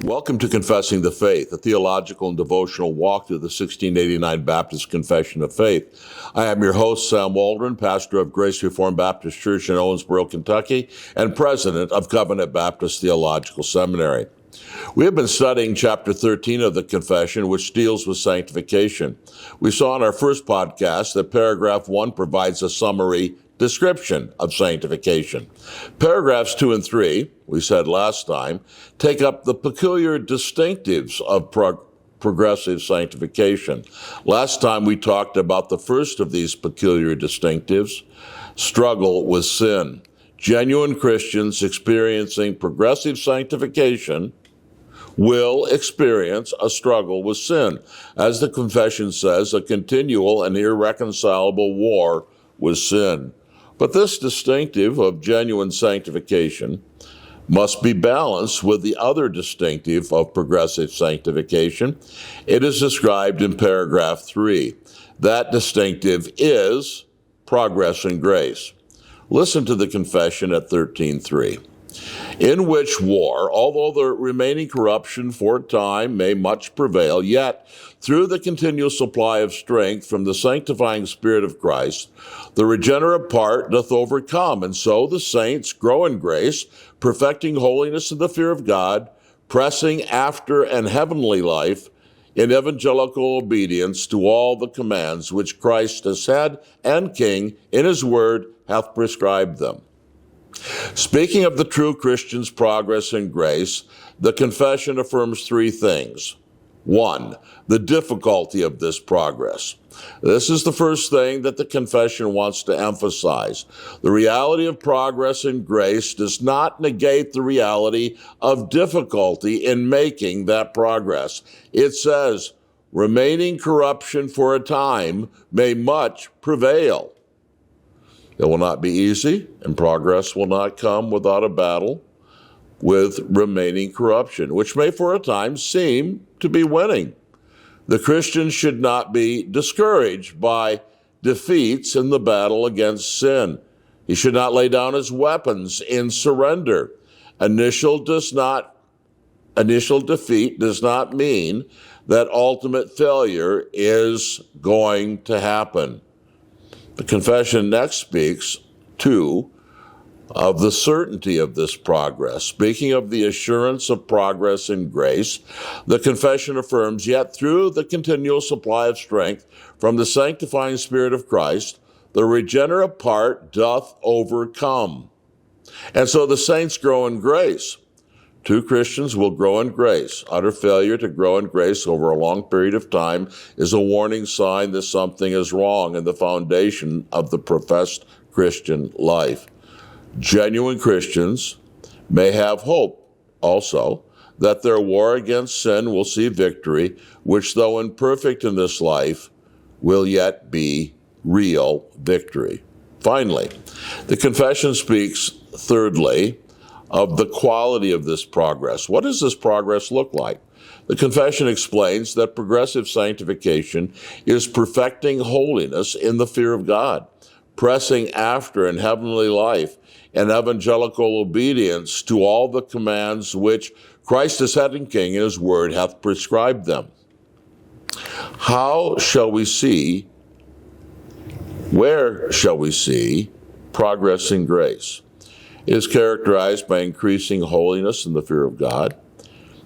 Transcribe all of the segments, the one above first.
Welcome to Confessing the Faith, a theological and devotional walk through the 1689 Baptist Confession of Faith. I am your host, Sam Waldron, pastor of Grace Reformed Baptist Church in Owensboro, Kentucky, and president of Covenant Baptist Theological Seminary. We have been studying chapter 13 of the Confession, which deals with sanctification. We saw in our first podcast that paragraph 1 provides a summary description of sanctification. Paragraphs 2 and 3, we said last time, take up the peculiar distinctives of progressive sanctification. Last time we talked about the first of these peculiar distinctives, struggle with sin. Genuine Christians experiencing progressive sanctification will experience a struggle with sin. As the confession says, a continual and irreconcilable war with sin. But this distinctive of genuine sanctification must be balanced with the other distinctive of progressive sanctification. It is described in paragraph 3. That distinctive is progress in grace. Listen to the confession at 13:3. In which war, although the remaining corruption for a time may much prevail, yet through the continual supply of strength from the sanctifying Spirit of Christ, the regenerate part doth overcome, and so the saints grow in grace, perfecting holiness in the fear of God, pressing after an heavenly life in evangelical obedience to all the commands which Christ as head and king in his word hath prescribed them. Speaking of the true Christian's progress in grace, the confession affirms three things. 1, the difficulty of this progress. This is the first thing that the confession wants to emphasize. The reality of progress in grace does not negate the reality of difficulty in making that progress. It says, remaining corruption for a time may much prevail. It will not be easy, and progress will not come without a battle with remaining corruption, which may for a time seem to be winning. The Christian should not be discouraged by defeats in the battle against sin. He should not lay down his weapons in surrender. Initial defeat does not mean that ultimate failure is going to happen. The confession next speaks, too, of the certainty of this progress. Speaking of the assurance of progress in grace, the confession affirms, yet through the continual supply of strength from the sanctifying Spirit of Christ, the regenerate part doth overcome. And so the saints grow in grace. Two Christians will grow in grace. Utter failure to grow in grace over a long period of time is a warning sign that something is wrong in the foundation of the professed Christian life. Genuine Christians may have hope also that their war against sin will see victory, which though imperfect in this life, will yet be real victory. Finally, the confession speaks, thirdly, of the quality of this progress. What does this progress look like? The confession explains that progressive sanctification is perfecting holiness in the fear of God, pressing after an heavenly life and evangelical obedience to all the commands which Christ as head and king in his word hath prescribed them. Where shall we see progress in grace? It is characterized by increasing holiness in the fear of God.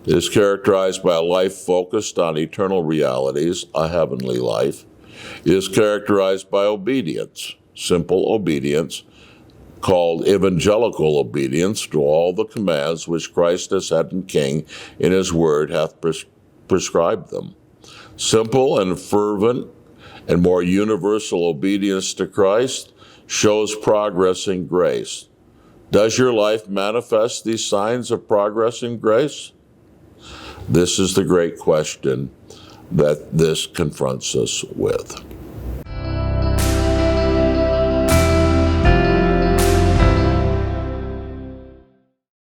It is characterized by a life focused on eternal realities, a heavenly life. It is characterized by obedience, simple obedience, called evangelical obedience to all the commands which Christ as head and king in his word hath prescribed them. Simple and fervent and more universal obedience to Christ shows progress in grace. Does your life manifest these signs of progress in grace? This is the great question that this confronts us with.